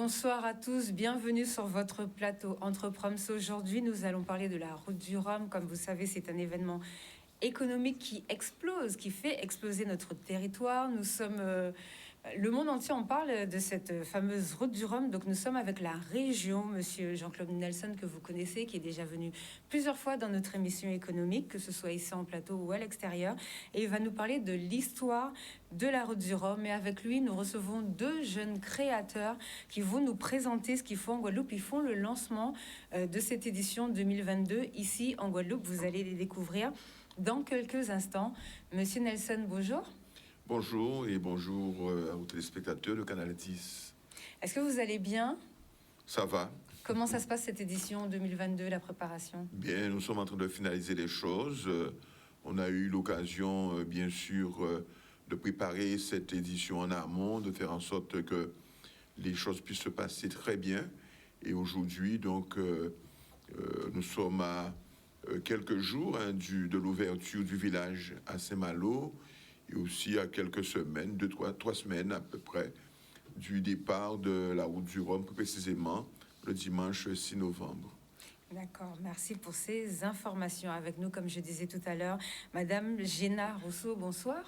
Bonsoir à tous, bienvenue sur votre plateau Entre Proms. Aujourd'hui, nous allons parler de la route du Rhum. Comme vous savez, c'est un événement économique qui explose, qui fait exploser notre territoire. Nous sommes... le monde entier en parle de cette fameuse route du Rhum. Donc nous sommes avec la région, monsieur Jean-Claude Nelson, que vous connaissez, qui est déjà venu plusieurs fois dans notre émission économique, que ce soit ici en plateau ou à l'extérieur. Et il va nous parler de l'histoire de la route du Rhum. Et avec lui, nous recevons deux jeunes créateurs qui vont nous présenter ce qu'ils font en Guadeloupe. Ils font le lancement de cette édition 2022 ici en Guadeloupe. Vous allez les découvrir dans quelques instants. Monsieur Nelson, bonjour. Bonjour et bonjour aux téléspectateurs de Canal 10. Est-ce que vous allez bien? Ça va. Comment ça se passe cette édition 2022, la préparation? Bien, nous sommes en train de finaliser les choses. On a eu l'occasion, bien sûr, de préparer cette édition en amont, de faire en sorte que les choses puissent se passer très bien. Et aujourd'hui, donc, nous sommes à quelques jours de l'ouverture du village à Saint-Malo et aussi à quelques semaines, trois semaines à peu près, du départ de la route du Rhum, plus précisément le dimanche 6 novembre. D'accord, merci pour ces informations. Avec nous, comme je disais tout à l'heure, Madame Géna Rousseau, bonsoir.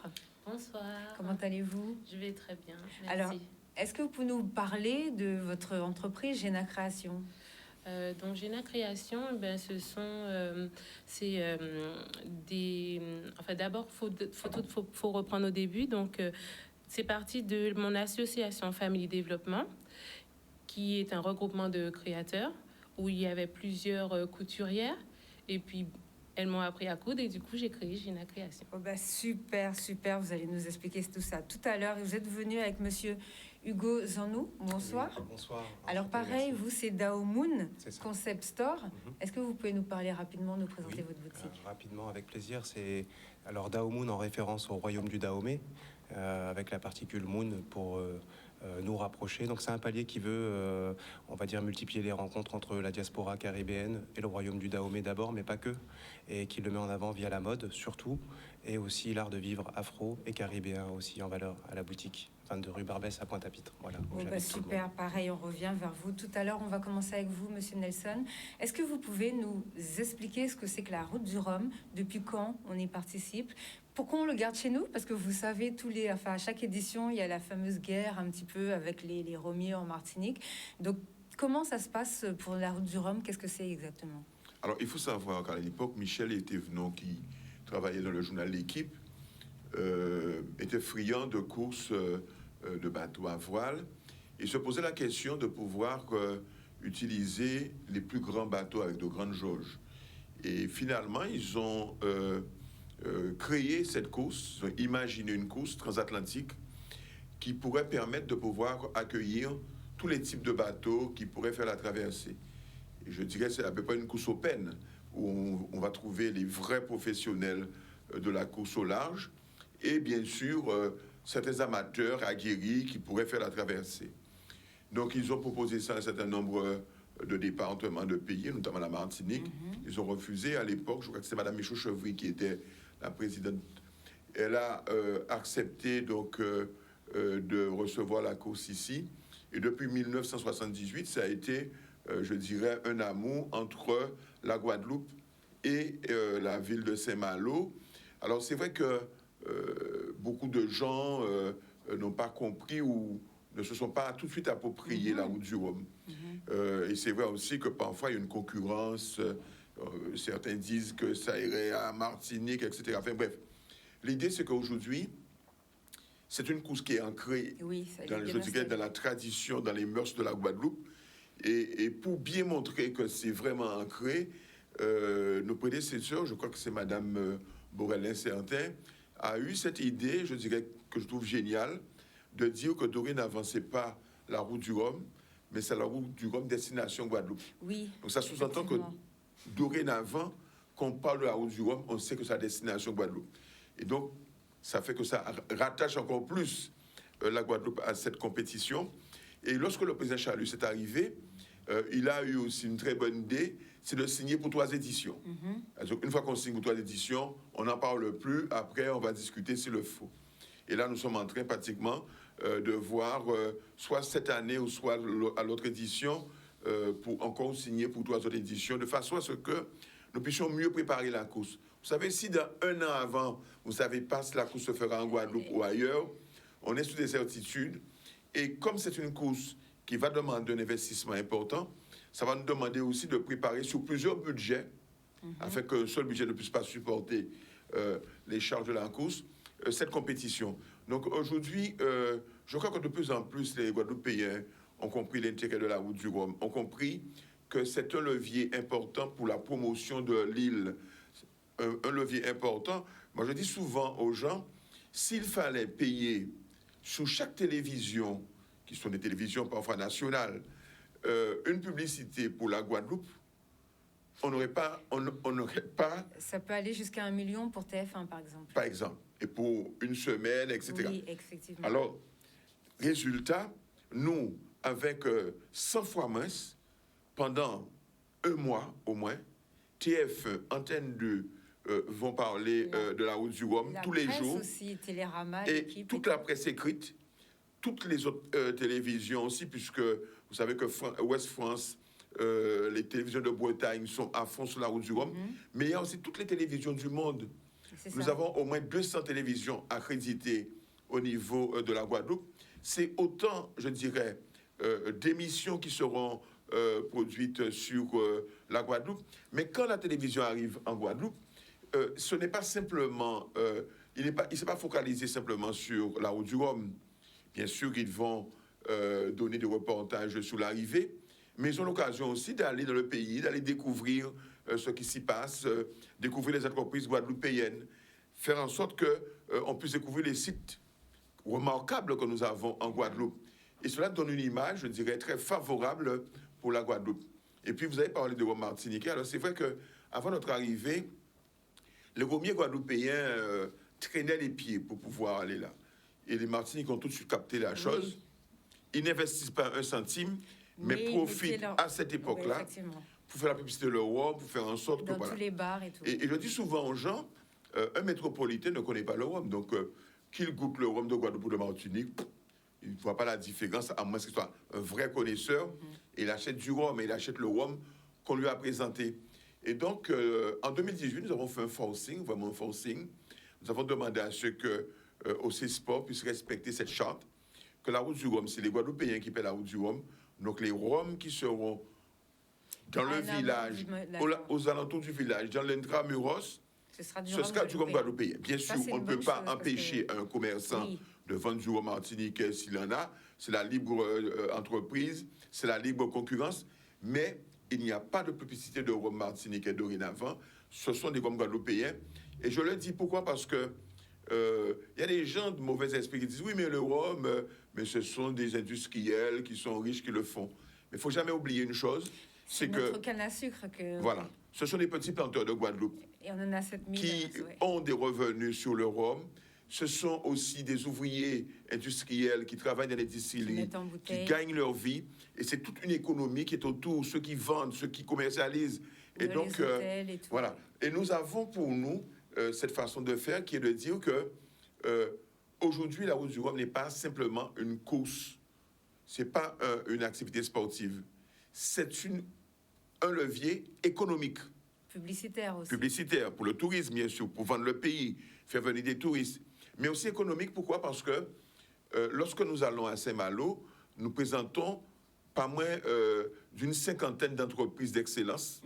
Bonsoir. Comment allez-vous? Je vais très bien, merci. Alors, est-ce que vous pouvez nous parler de votre entreprise Géna Création? Donc Géna Création, ce sont des... Enfin, d'abord, faut reprendre au début. Donc, c'est parti de mon association Family Développement, qui est un regroupement de créateurs, où il y avait plusieurs couturières. Et puis, elles m'ont appris à coudre et du coup, j'ai créé Géna Création. Oh super, super. Vous allez nous expliquer tout ça tout à l'heure. Vous êtes venu avec monsieur Hugo Zanou. Bonsoir. Oui, bonsoir. Alors pareil, vous, c'est Dao Moon Concept Store. Mm-hmm. Est-ce que vous pouvez nous parler rapidement, nous présenter votre boutique? Rapidement, avec plaisir. C'est alors Dao Moon en référence au royaume du Dahomey, avec la particule Moon pour nous rapprocher. Donc c'est un palier qui veut, on va dire, multiplier les rencontres entre la diaspora caribéenne et le royaume du Dahomey d'abord, mais pas que, et qui le met en avant via la mode surtout, et aussi l'art de vivre afro et caribéen aussi en valeur à la boutique. 22 rue Barbès à Pointe-à-Pitre. Voilà. Super, pareil, on revient vers vous. Tout à l'heure, on va commencer avec vous, monsieur Nelson. Est-ce que vous pouvez nous expliquer ce que c'est que la route du Rhum? Depuis quand on y participe? Pourquoi on le garde chez nous? Parce que vous savez, à chaque édition, il y a la fameuse guerre un petit peu avec les Romiers en Martinique. Donc, comment ça se passe pour la route du Rhum? Qu'est-ce que c'est exactement? Alors, il faut savoir qu'à l'époque, Michel Etévenot, qui travaillait dans le journal L'Équipe, était friand de courses de bateaux à voile et se posait la question de pouvoir utiliser les plus grands bateaux avec de grandes jauges. Et finalement, ils ont créé cette course, ils ont imaginé une course transatlantique qui pourrait permettre de pouvoir accueillir tous les types de bateaux qui pourraient faire la traversée. Et je dirais que c'est à peu près une course open où on va trouver les vrais professionnels de la course au large et bien sûr certains amateurs aguerris qui pourraient faire la traversée. Donc, ils ont proposé ça à un certain nombre de départements de pays, notamment la Martinique. Mm-hmm. Ils ont refusé à l'époque, je crois que c'est Mme Michaud Chevry qui était la présidente. Elle a accepté donc de recevoir la course ici. Et depuis 1978, ça a été, je dirais, un amour entre la Guadeloupe et la ville de Saint-Malo. Alors, c'est vrai que beaucoup de gens n'ont pas compris ou ne se sont pas tout de suite approprié la route du Rhum. Et c'est vrai aussi que parfois il y a une concurrence. Certains disent que ça irait à Martinique, etc. Enfin bref, l'idée c'est qu'aujourd'hui, c'est une course qui est ancrée dans la tradition, dans les mœurs de la Guadeloupe. Et pour bien montrer que c'est vraiment ancré, nos prédécesseurs, je crois que c'est Madame Borel-Incertain, a eu cette idée, je dirais, que je trouve géniale, de dire que dorénavant, c'est pas la route du Rhum, mais c'est la route du Rhum destination Guadeloupe. Oui. Donc ça sous-entend que dorénavant, quand on parle de la route du Rhum, on sait que c'est la destination Guadeloupe. Et donc, ça fait que ça rattache encore plus la Guadeloupe à cette compétition. Et lorsque le président Charlus est arrivé, il a eu aussi une très bonne idée, c'est de signer pour 3 éditions. Donc, une fois qu'on signe pour 3 éditions, on n'en parle plus. Après, on va discuter s'il le faut. Et là, nous sommes en train pratiquement de voir, soit cette année ou soit à l'autre édition, pour encore signer pour 3 autres éditions, de façon à ce que nous puissions mieux préparer la course. Vous savez, si dans 1 an avant, vous ne savez pas si la course se fera en Guadeloupe ou ailleurs, on est sous des certitudes. Et comme c'est une course qui va demander un investissement important, ça va nous demander aussi de préparer sur plusieurs budgets, afin qu'un seul budget ne puisse pas supporter les charges de la course, cette compétition. Donc aujourd'hui, je crois que de plus en plus, les Guadeloupéens ont compris l'intérêt de la route du Rhum, ont compris que c'est un levier important pour la promotion de l'île, un levier important. Moi, je dis souvent aux gens, s'il fallait payer sur chaque télévision, qui sont des télévisions parfois nationales, une publicité pour la Guadeloupe, on n'aurait pas... Ça peut aller jusqu'à 1 million pour TF1, par exemple. Par exemple, et pour une semaine, etc. Oui, effectivement. Alors, résultat, nous, avec 100 fois moins, pendant 1 mois au moins, TF1, Antenne 2, vont parler de la route du Rhum tous les jours. Aussi, Télérama, et toute la presse écrite, toutes les autres télévisions aussi, puisque vous savez que Ouest France, les télévisions de Bretagne sont à fond sur la route du Rhum, mais il y a aussi toutes les télévisions du monde. Nous avons au moins 200 télévisions accréditées au niveau de la Guadeloupe. C'est autant, je dirais, d'émissions qui seront produites sur la Guadeloupe. Mais quand la télévision arrive en Guadeloupe, ce n'est pas simplement, il ne s'est pas focalisé simplement sur la route du Rhum. Bien sûr, ils vont donner des reportages sur l'arrivée, mais ils ont l'occasion aussi d'aller dans le pays, d'aller découvrir ce qui s'y passe, découvrir les entreprises guadeloupéennes, faire en sorte qu'on puisse découvrir les sites remarquables que nous avons en Guadeloupe. Et cela donne une image, je dirais, très favorable pour la Guadeloupe. Et puis, vous avez parlé de Rhum martiniquais. Alors, c'est vrai qu'avant notre arrivée, les rhummiers guadeloupéens traînaient les pieds pour pouvoir aller là. Et les Martiniques ont tout de suite capté la chose. Ils n'investissent pas 1 centime, mais profitent à cette époque-là pour faire la publicité de leur rhum, pour faire en sorte dans que... tous les bars et tout. Et je dis souvent aux gens, un métropolitain ne connaît pas le rhum. Donc, qu'il goûte le rhum de Guadeloupe ou de Martinique, il ne voit pas la différence, à moins qu'il soit un vrai connaisseur. Il achète du rhum, et il achète le rhum qu'on lui a présenté. Et donc, en 2018, nous avons fait un forcing, vraiment un forcing. Nous avons demandé à ce que OC Sport puisse respecter cette charte, que la route du Rhum, c'est les Guadeloupéens qui paient la route du Rhum. Donc, les Rhums qui seront dans le village, aux alentours du village, dans l'intramuros, ce sera du rhum guadeloupéen. Bien sûr, on ne peut pas empêcher un commerçant de vendre du rhum martiniquais s'il en a. C'est la libre entreprise, c'est la libre concurrence. Mais il n'y a pas de publicité de rhum martiniquais dorénavant. Ce sont des rhums guadeloupéens. Et je le dis pourquoi? Parce que y a des gens de mauvais esprit qui disent oui, mais le rhum, mais ce sont des industriels qui sont riches qui le font. Mais il ne faut jamais oublier une chose, c'est que... notre canne à sucre que... Voilà. Ce sont des petits planteurs de Guadeloupe et on en a 7000 qui ont des revenus sur le rhum. Ce sont aussi des ouvriers industriels qui travaillent dans les distilleries, qui gagnent leur vie. Et c'est toute une économie qui est autour, ceux qui vendent, ceux qui commercialisent. Et donc, et voilà. Et nous avons pour nous cette façon de faire qui est de dire que aujourd'hui, la route du rhum n'est pas simplement une course. Ce n'est pas une activité sportive. C'est un levier économique. Publicitaire aussi. Publicitaire, pour le tourisme, bien sûr, pour vendre le pays, faire venir des touristes. Mais aussi économique, pourquoi? Parce que lorsque nous allons à Saint-Malo, nous présentons pas moins d'une 50aine d'entreprises d'excellence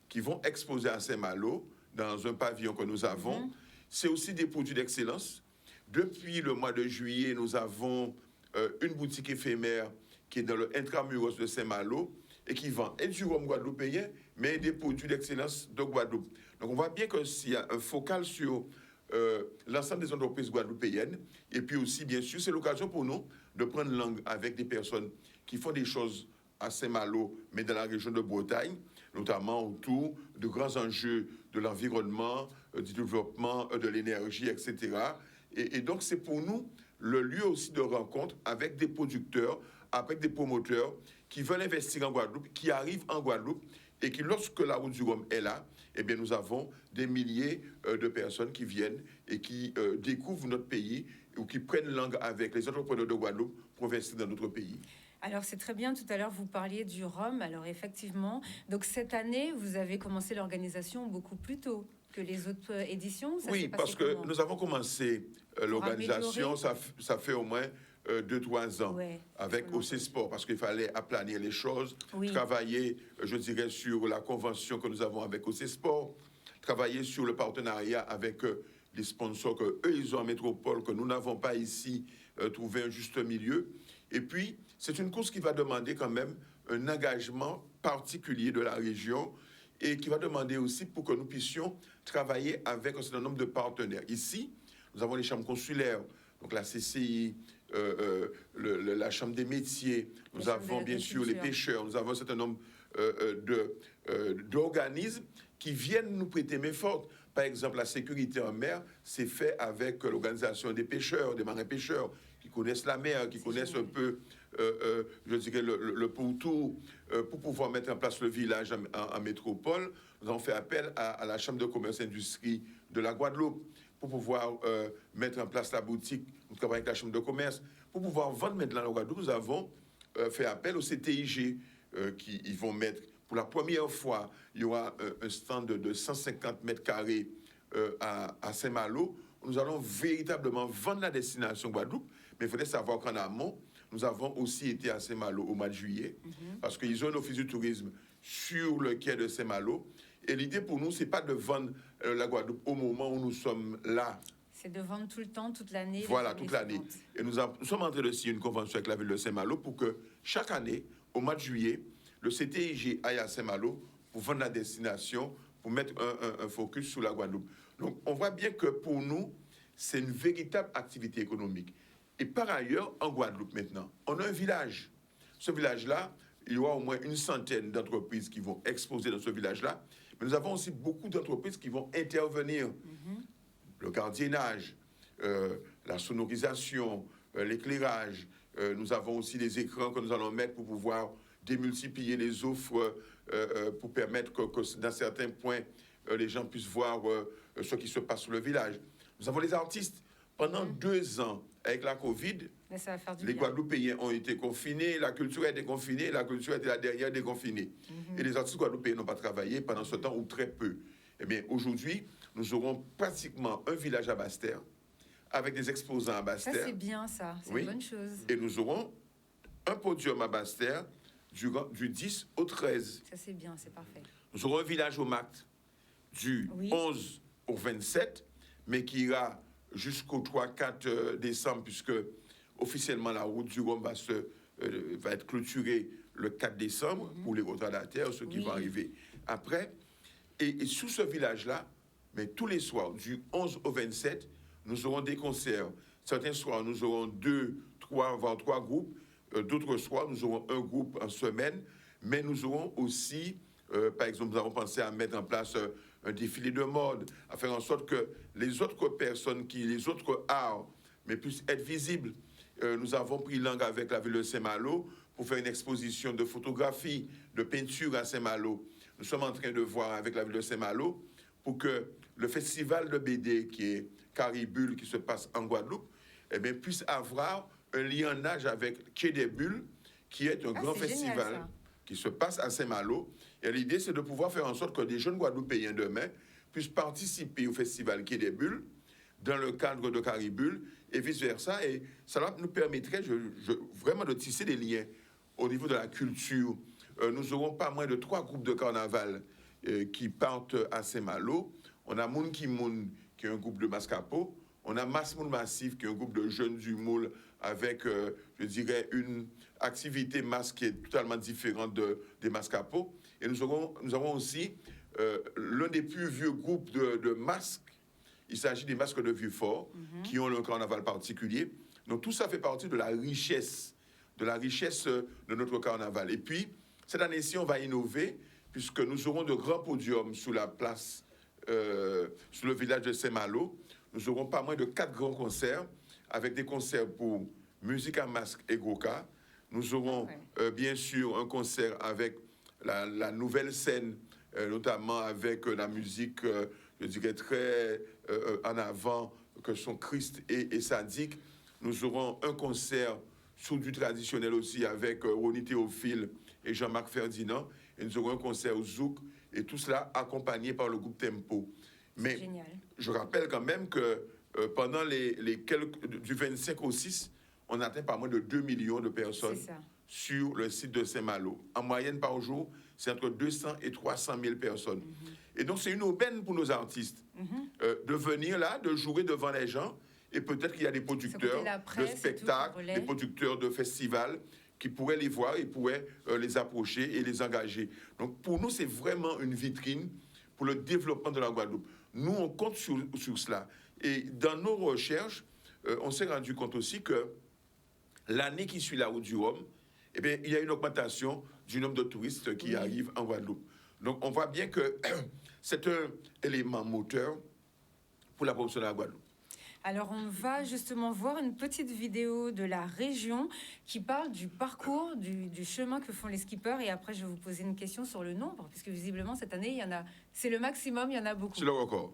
qui vont exposer à Saint-Malo dans un pavillon que nous avons. C'est aussi des produits d'excellence. Depuis le mois de juillet, nous avons une boutique éphémère qui est dans le intramuros de Saint-Malo et qui vend et du rhum guadeloupéen, mais des produits d'excellence de Guadeloupe. Donc on voit bien que s'il y a un focal sur l'ensemble des entreprises guadeloupéennes, et puis aussi, bien sûr, c'est l'occasion pour nous de prendre langue avec des personnes qui font des choses à Saint-Malo, mais dans la région de Bretagne, notamment autour de grands enjeux de l'environnement, du développement, de l'énergie, etc. Et donc, c'est pour nous le lieu aussi de rencontre avec des producteurs, avec des promoteurs qui veulent investir en Guadeloupe, qui arrivent en Guadeloupe et qui, lorsque la route du Rhum est là, eh bien, nous avons des milliers de personnes qui viennent et qui découvrent notre pays ou qui prennent langue avec les entrepreneurs de Guadeloupe pour investir dans notre pays. Alors c'est très bien, tout à l'heure vous parliez du rhum, alors effectivement, donc cette année vous avez commencé l'organisation beaucoup plus tôt que les autres éditions. Ça Oui, s'est passé parce que comment? nous avons commencé l'organisation, ça fait au moins 2-3 ans, Ouais, avec OC Sport, parce qu'il fallait aplanir les choses, Oui. travailler, je dirais, sur la convention que nous avons avec OC Sport, travailler sur le partenariat avec les sponsors qu'eux, ils ont en métropole, que nous n'avons pas ici, trouvé un juste milieu. Et puis, c'est une course qui va demander quand même un engagement particulier de la région et qui va demander aussi pour que nous puissions travailler avec un certain nombre de partenaires. Ici, nous avons les chambres consulaires, donc la CCI, la Chambre des métiers, nous avons bien sûr les pêcheurs, nous avons un certain nombre d'organismes qui viennent nous prêter main forte. Par exemple, la sécurité en mer, c'est fait avec l'organisation des pêcheurs, des marins-pêcheurs, qui connaissent la mer, qui connaissent un peu, je dirais, le pourtour, pour pouvoir mettre en place le village en métropole. Nous avons fait appel à la Chambre de commerce et industrie de la Guadeloupe pour pouvoir mettre en place la boutique. Nous travaillons avec la Chambre de commerce. Pour pouvoir vendre maintenant la Guadeloupe, nous avons fait appel au CTIG, qui ils vont mettre, pour la première fois, il y aura un stand de 150 mètres carrés à Saint-Malo. Nous allons véritablement vendre la destination Guadeloupe. Mais il faudrait savoir qu'en amont, nous avons aussi été à Saint-Malo au mois de juillet, parce qu'ils ont un office du tourisme sur le quai de Saint-Malo. Et l'idée pour nous, c'est pas de vendre la Guadeloupe au moment où nous sommes là. C'est de vendre tout le temps, toute l'année. Voilà, toute l'année. Et nous sommes en train de signer une convention avec la ville de Saint-Malo pour que chaque année, au mois de juillet, le CTIG aille à Saint-Malo pour vendre la destination, pour mettre un focus sur la Guadeloupe. Donc, on voit bien que pour nous, c'est une véritable activité économique. Et par ailleurs, en Guadeloupe maintenant, on a un village. Ce village-là, il y aura au moins une centaine d'entreprises qui vont exposer dans ce village-là. Mais nous avons aussi beaucoup d'entreprises qui vont intervenir. Le gardiennage, la sonorisation, l'éclairage. Nous avons aussi des écrans que nous allons mettre pour pouvoir démultiplier les offres, pour permettre que dans certains points, les gens puissent voir ce qui se passe sur le village. Nous avons les artistes. Pendant 2 ans, avec la Covid, ça va faire du les bien. Guadeloupéens ont été confinés, la culture a été confinée, la culture était la dernière déconfinée. Et les artistes guadeloupéens n'ont pas travaillé pendant ce temps, ou très peu. Eh bien, aujourd'hui, nous aurons pratiquement un village à Basse-Terre, avec des exposants à Basse-Terre. Ça, c'est bien, ça. C'est Oui. une bonne chose. Et nous aurons un podium à Basse-Terre du 10 au 13. Ça, c'est bien, c'est parfait. Nous aurons un village au MACT du 11 au 27, mais qui ira jusqu'au 3-4 décembre, puisque officiellement la route du Rhum va être clôturée le 4 décembre pour les retardataires, ceux qui vont arriver après. Et sous ce village-là, mais tous les soirs, du 11 au 27, nous aurons des concerts. Certains soirs, nous aurons 2, 3, voire 3 groupes. D'autres soirs, nous aurons un groupe en semaine. Mais nous aurons aussi, par exemple, nous avons pensé à mettre en place un défilé de mode, à faire en sorte que les autres personnes, les autres arts, mais puissent être visibles. Nous avons pris langue avec la ville de Saint-Malo pour faire une exposition de photographie, de peinture à Saint-Malo. Nous sommes en train de voir avec la ville de Saint-Malo pour que le festival de BD qui est Caribule, qui se passe en Guadeloupe, eh bien, puisse avoir un lionnage avec Quai des Bulles, qui est un grand festival génial, qui se passe à Saint-Malo. Et l'idée, c'est de pouvoir faire en sorte que des jeunes Guadeloupéens demain puissent participer au festival Quai des Bulles dans le cadre de Caribule et vice-versa. Et ça nous permettrait vraiment de tisser des liens au niveau de la culture. Nous aurons pas moins de 3 groupes de carnaval qui partent à Saint-Malo. On a Moun Ki Moun, qui est un groupe de Mascapo. On a Mas Moun Massif, qui est un groupe de jeunes du Moule, avec, je dirais, une activité masque qui est totalement différente des Mascapo. Et nous aurons aussi l'un des plus vieux groupes de masques. Il s'agit des masques de Vieux-Fort, qui ont un carnaval particulier. Donc tout ça fait partie de la richesse de notre carnaval. Et puis, cette année-ci, on va innover, puisque nous aurons de grands podiums sous la place, sur le village de Saint-Malo. Nous aurons pas moins de 4 grands concerts, avec des concerts pour musique à masque et goka, Nous aurons bien sûr un concert avec la nouvelle scène, notamment avec la musique, je dirais, très en avant, que sont Christ et Sadique. Nous aurons un concert sur du traditionnel aussi avec Ronnie Théophile et Jean-Marc Ferdinand. Et nous aurons un concert au Zouk, et tout cela accompagné par le groupe Tempo. Mais génial. Je rappelle quand même que pendant du 25 au 6, on atteint pas moins de 2 millions de personnes sur le site de Saint-Malo. En moyenne par jour, c'est entre 200 et 300 000 personnes. Et donc, c'est une aubaine pour nos artistes de venir là, de jouer devant les gens. Et peut-être qu'il y a des producteurs de spectacles, des producteurs de festivals qui pourraient les voir et pourraient les approcher et les engager. Donc, pour nous, c'est vraiment une vitrine pour le développement de la Guadeloupe. Nous, on compte sur cela. Et dans nos recherches, on s'est rendu compte aussi que l'année qui suit la route du Rhum, eh bien, il y a une augmentation du nombre de touristes qui arrivent en Guadeloupe. Donc, on voit bien que c'est un élément moteur pour la promotion de la Guadeloupe. Alors, on va justement voir une petite vidéo de la région qui parle du parcours, du chemin que font les skippers. Et après, je vais vous poser une question sur le nombre, puisque visiblement, cette année, il y en a, c'est le maximum, il y en a beaucoup. C'est le record.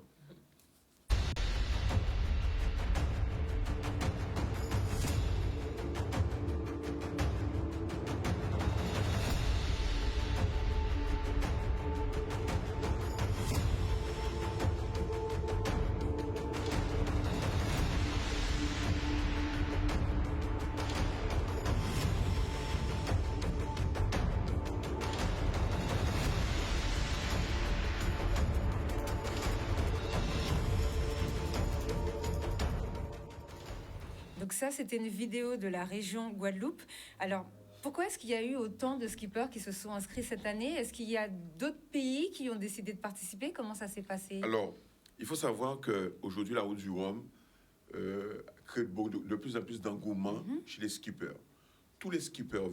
Donc ça, c'était une vidéo de la région Guadeloupe. Alors, pourquoi est-ce qu'il y a eu autant de skippers qui se sont inscrits cette année? Est-ce qu'il y a d'autres pays qui ont décidé de participer? Comment ça s'est passé? Alors, il faut savoir qu'aujourd'hui, la route du Rhum crée de plus en plus d'engouement chez les skippers. Tous les skippers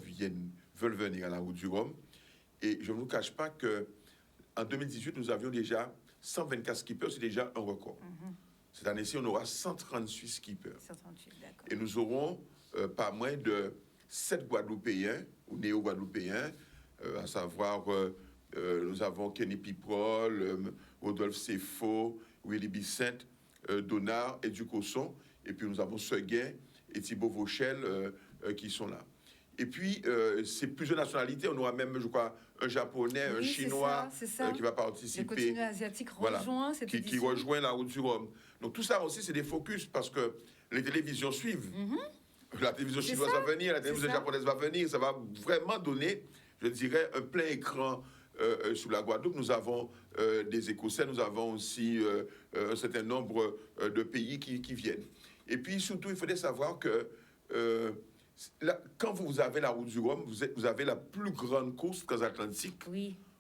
veulent venir à la route du Rhum. Et je ne vous cache pas qu'en 2018, nous avions déjà 124 skippers, c'est déjà un record. Cette année-ci, on aura 138 skippers. 138, d'accord. Et nous aurons pas moins de 7 Guadeloupéens ou néo-Guadeloupéens, à savoir, nous avons Kenny Piprol, Rodolphe Sefo, Willy Bissent, Donard et Ducosson. Et puis nous avons Seguin et Thibaut Vauchel qui sont là. Et puis, c'est plusieurs nationalités. On aura même, je crois, un Japonais, un Chinois c'est ça. Qui va participer. Le continent asiatique rejoint cette édition. Qui rejoint la route du Rhum. Donc tout ça aussi, c'est des focus parce que les télévisions suivent. La télévision chinoise va venir, la télévision japonaise va venir. Ça va vraiment donner, je dirais, un plein écran sur la Guadeloupe. Nous avons des Écossais, nous avons aussi un certain nombre de pays qui viennent. Et puis surtout, il faudrait savoir que quand vous avez la route du Rhum, vous avez la plus grande course transatlantique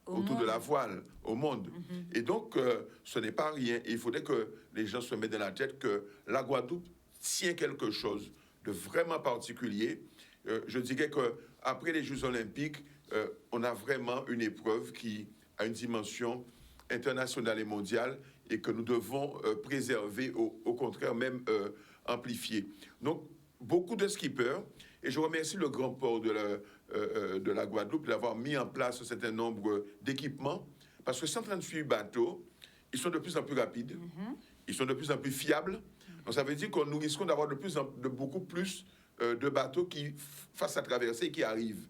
autour de la voile au monde. Et donc, ce n'est pas rien. Et il faudrait que les gens se mettent dans la tête que la Guadeloupe tient quelque chose de vraiment particulier. Je dirais qu'après les Jeux Olympiques, on a vraiment une épreuve qui a une dimension internationale et mondiale et que nous devons préserver, au contraire même amplifier. Donc, beaucoup de skippers, et je remercie le Grand Port de la Guadeloupe d'avoir mis en place un certain nombre d'équipements, parce que 138 bateaux, ils sont de plus en plus rapides, ils sont de plus en plus fiables. Donc ça veut dire que nous risquons d'avoir beaucoup plus de bateaux qui fassent la traversée et qui arrivent.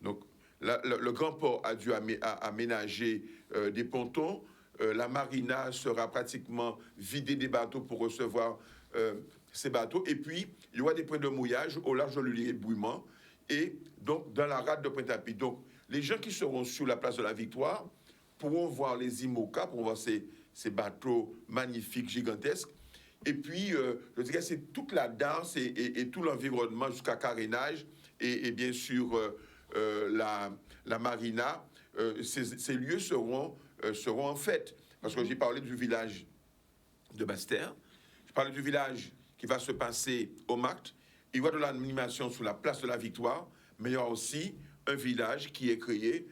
Donc le Grand Port a dû aménager des pontons. La marina sera pratiquement vidée des bateaux pour recevoir ces bateaux. Et puis, il y aura des points de mouillage au large de l'île Brumant et donc dans la rade de Pointe-à-Pitre. Donc, les gens qui seront sur la place de la Victoire pourront voir les IMOCA, pourront voir ces bateaux magnifiques, gigantesques. Et puis, je dirais, c'est toute la danse et tout l'environnement jusqu'à carénage et bien sûr la marina. Ces lieux seront en fête. Parce que j'ai parlé du village de Basse-Terre, je parlais du village qui va se passer au MACT. Il y aura de l'animation sur la place de la Victoire, mais il y aura aussi un village qui est créé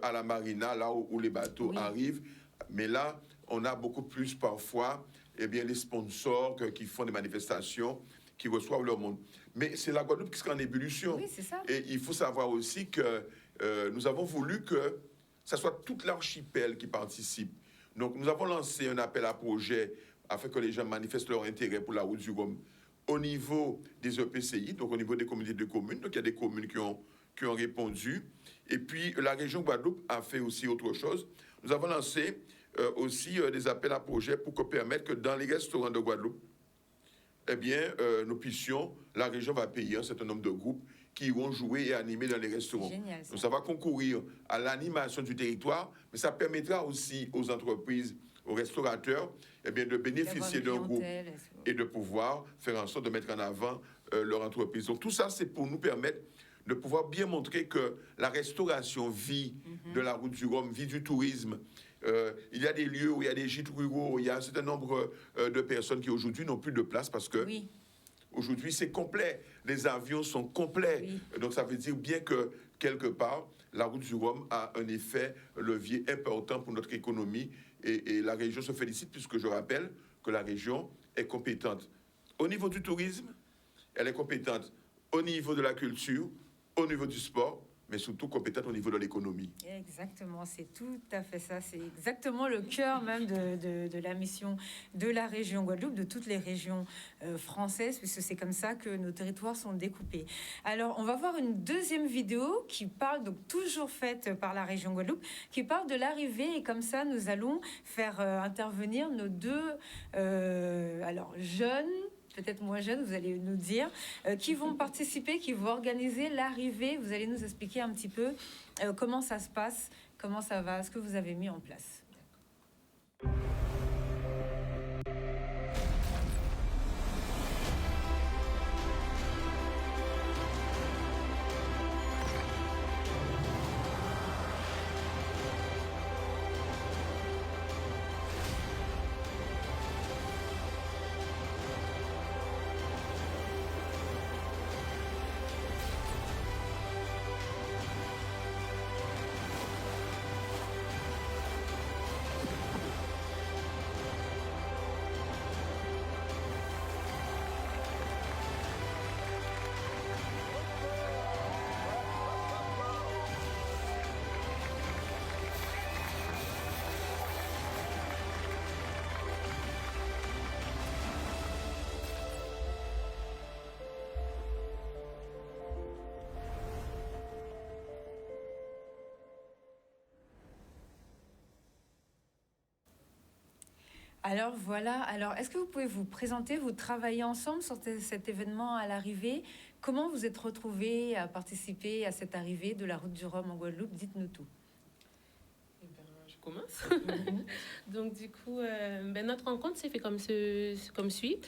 à la marina, là où les bateaux arrivent. Mais là, on a beaucoup plus parfois les sponsors qui font des manifestations, qui reçoivent leur monde. Mais c'est la Guadeloupe qui sera en ébullition. Oui, c'est ça. Et il faut savoir aussi que nous avons voulu que ce soit toute l'archipel qui participe. Donc, nous avons lancé un appel à projet afin que les gens manifestent leur intérêt pour la route du Rhum au niveau des EPCI, donc au niveau des communautés de communes. Donc, il y a des communes qui ont répondu. Et puis, la région Guadeloupe a fait aussi autre chose. Nous avons lancé aussi des appels à projets pour permettre que dans les restaurants de Guadeloupe, eh bien, nous puissions, la région va payer un certain nombre de groupes qui iront jouer et animer dans les restaurants. Génial, ça. Donc, ça va concourir à l'animation du territoire, mais ça permettra aussi aux entreprises, aux restaurateurs, eh bien, de bénéficier d'un groupe et de pouvoir faire en sorte de mettre en avant leur entreprise. Donc, tout ça, c'est pour nous permettre de pouvoir bien montrer que la restauration vit de la route du Rhum, vit du tourisme. Il y a des lieux où il y a des gîtes ruraux, il y a un certain nombre de personnes qui aujourd'hui n'ont plus de place parce que Oui. aujourd'hui c'est complet, les avions sont complets. Oui. Donc ça veut dire bien que quelque part, la route du Rhum a un effet levier important pour notre économie et la région se félicite puisque je rappelle que la région est compétente au niveau du tourisme, elle est compétente au niveau de la culture, au niveau du sport, mais surtout compétente au niveau de l'économie. Exactement, c'est tout à fait ça. C'est exactement le cœur même de la mission de la région Guadeloupe, de toutes les régions françaises, puisque c'est comme ça que nos territoires sont découpés. Alors, on va voir une deuxième vidéo qui parle, donc toujours faite par la région Guadeloupe, qui parle de l'arrivée. Et comme ça, nous allons faire intervenir nos deux jeunes, peut-être moins jeunes, vous allez nous dire, qui vont participer, qui vont organiser l'arrivée. Vous allez nous expliquer un petit peu comment ça se passe, comment ça va, ce que vous avez mis en place. Alors voilà, alors est-ce que vous pouvez vous présenter, vous travaillez ensemble sur cet événement à l'arrivée? Comment vous êtes retrouvés à participer à cette arrivée de la route du Rhum en Guadeloupe? Dites-nous tout. Eh ben, je commence. Donc du coup, notre rencontre s'est fait comme suit.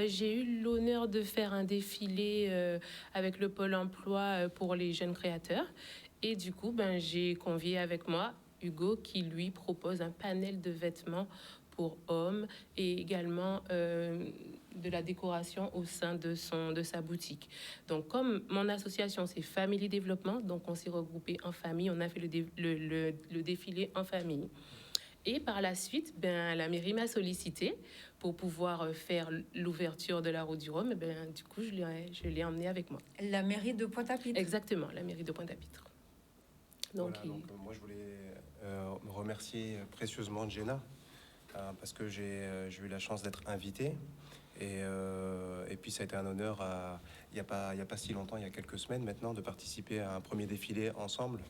J'ai eu l'honneur de faire un défilé avec le Pôle emploi pour les jeunes créateurs. Et du coup, j'ai convié avec moi Hugo qui lui propose un panel de vêtements pour hommes et également de la décoration au sein de sa boutique. Donc, comme mon association, c'est Family Développement, donc on s'est regroupé en famille, on a fait le défilé en famille. Et par la suite, la mairie m'a sollicité pour pouvoir faire l'ouverture de la route du Rhum. Et du coup, je l'ai emmené avec moi. La mairie de Pointe-à-Pitre. Exactement, la mairie de Pointe-à-Pitre. Donc, moi, je voulais remercier précieusement Jenna. Parce que j'ai eu la chance d'être invité et puis ça a été un honneur il y a pas si longtemps, il y a quelques semaines maintenant, de participer à un premier défilé ensemble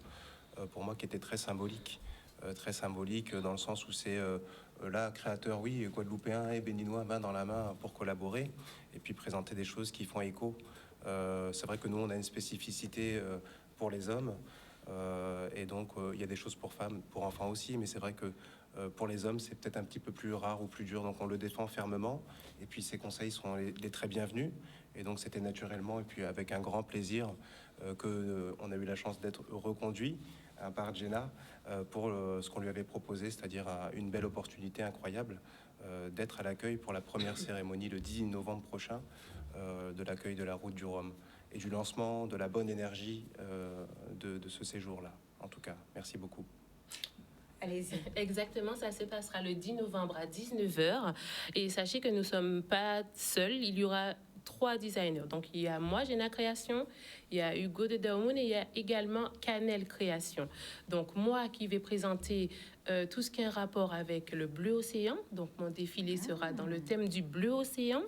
pour moi qui était très symbolique dans le sens où c'est là créateurs guadeloupéens et béninois main dans la main pour collaborer et puis présenter des choses qui font écho. C'est vrai que nous on a une spécificité pour les hommes et donc il y a des choses pour femmes, pour enfants aussi, mais c'est vrai que pour les hommes, c'est peut-être un petit peu plus rare ou plus dur, donc on le défend fermement. Et puis ces conseils sont les très bienvenus. Et donc c'était naturellement et puis avec un grand plaisir que on a eu la chance d'être reconduit par Jenna pour ce qu'on lui avait proposé, c'est-à-dire une belle opportunité incroyable d'être à l'accueil pour la première cérémonie le 10 novembre prochain de l'accueil de la route du Rhum et du lancement de la bonne énergie de ce séjour-là. En tout cas, merci beaucoup. Allez-y. Exactement, ça se passera le 10 novembre à 19h. Et sachez que nous ne sommes pas seuls. Il y aura 3 designers. Donc, il y a moi, Jenna Création, il y a Hugo de Daomoun et il y a également Canel Création. Donc, moi qui vais présenter tout ce qui a un rapport avec le bleu océan. Donc, mon défilé sera dans le thème du bleu océan.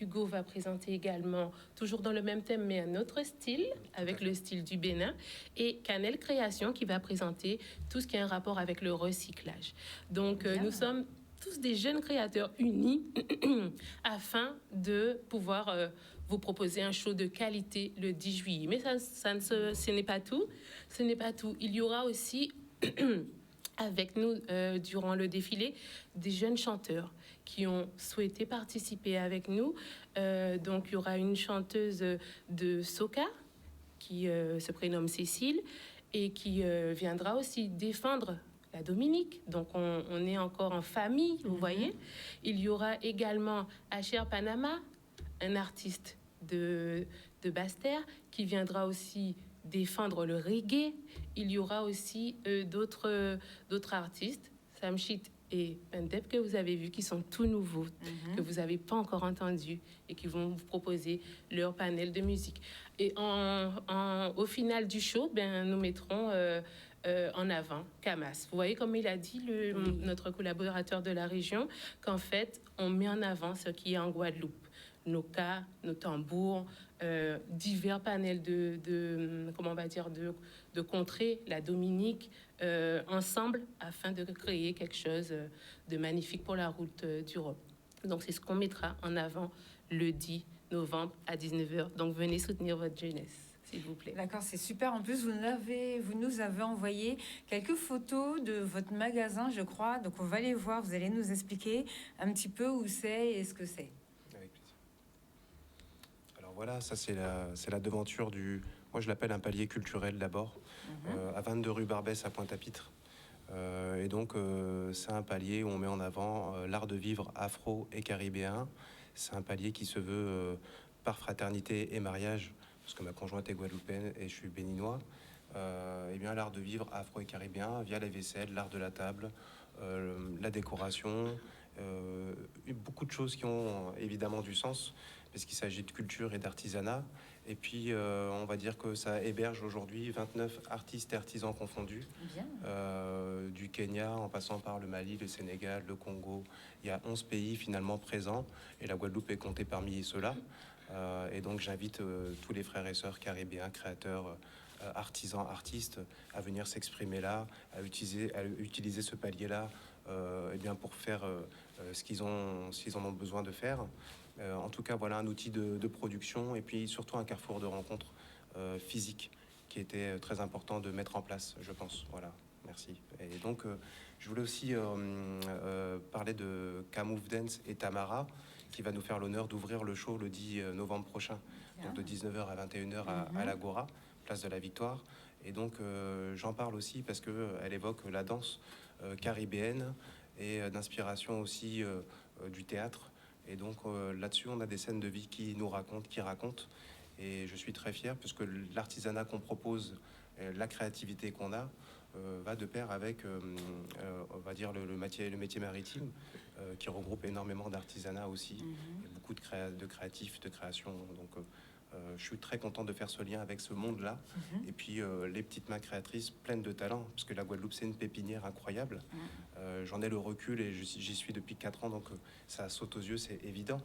Hugo va présenter également, toujours dans le même thème, mais un autre style, avec le style du Bénin. Et Canel Création qui va présenter tout ce qui a un rapport avec le recyclage. Donc, nous sommes tous des jeunes créateurs unis afin de pouvoir vous proposer un show de qualité le 10 juillet. Mais ce n'est pas tout. Ce n'est pas tout. Il y aura aussi avec nous durant le défilé des jeunes chanteurs qui ont souhaité participer avec nous. Donc, il y aura une chanteuse de soca qui se prénomme Cécile et qui viendra aussi défendre la Dominique. Donc, on est encore en famille, vous voyez. Il y aura également Asher Panama, un artiste de Basse-Terre qui viendra aussi défendre le reggae. Il y aura aussi d'autres artistes, Samshit et Pendep, que vous avez vus, qui sont tout nouveaux, que vous n'avez pas encore entendus et qui vont vous proposer leur panel de musique. Et au final du show, nous mettrons en avant Kamas. Vous voyez, comme il a dit, notre collaborateur de la région, qu'en fait, on met en avant ce qui est en Guadeloupe. Nos cas, nos tambours, divers panels de contrées, la Dominique, ensemble, afin de créer quelque chose de magnifique pour la route du Rhum. Donc, c'est ce qu'on mettra en avant le 10 novembre à 19h. Donc, venez soutenir votre jeunesse, s'il vous plaît. D'accord, c'est super. En plus, vous nous avez envoyé quelques photos de votre magasin, je crois. Donc, on va les voir. Vous allez nous expliquer un petit peu où c'est et ce que c'est. Avec plaisir. Alors voilà, ça c'est la devanture du... Moi, je l'appelle un palier culturel d'abord, à 22 rue Barbès à Pointe-à-Pitre. Et donc, c'est un palier où on met en avant l'art de vivre afro et caribéen. C'est un palier qui se veut par fraternité et mariage, parce que ma conjointe est guadeloupéenne et je suis béninois. Et bien, l'art de vivre afro et caribéen via la vaisselle, l'art de la table, la décoration, beaucoup de choses qui ont évidemment du sens, parce qu'il s'agit de culture et d'artisanat. Et puis, on va dire que ça héberge aujourd'hui 29 artistes et artisans confondus, du Kenya en passant par le Mali, le Sénégal, le Congo. Il y a 11 pays finalement présents, et la Guadeloupe est comptée parmi ceux-là. Et donc, j'invite tous les frères et sœurs caribéens, créateurs, artisans, artistes, à venir s'exprimer là, à utiliser ce palier-là eh bien pour faire s'ils en ont besoin de faire. En tout cas, voilà un outil de production et puis surtout un carrefour de rencontres physiques qui était très important de mettre en place, je pense. Voilà, merci. Et donc, je voulais aussi parler de Kamouf Dance et Tamara, qui va nous faire l'honneur d'ouvrir le show le 10 novembre prochain, donc de 19h à 21h à l'Agora, place de la Victoire. Et donc, j'en parle aussi parce qu'elle évoque la danse caribéenne et d'inspiration aussi du théâtre. Et donc là-dessus, on a des scènes de vie qui racontent. Et je suis très fier parce que l'artisanat qu'on propose, la créativité qu'on a, va de pair avec, on va dire, le métier maritime, qui regroupe énormément d'artisanat aussi, et beaucoup de créatifs, de création. Donc je suis très content de faire ce lien avec ce monde-là. Et puis les petites mains créatrices pleines de talent, parce que la Guadeloupe, c'est une pépinière incroyable. J'en ai le recul et j'y suis depuis 4 ans, donc ça saute aux yeux, c'est évident.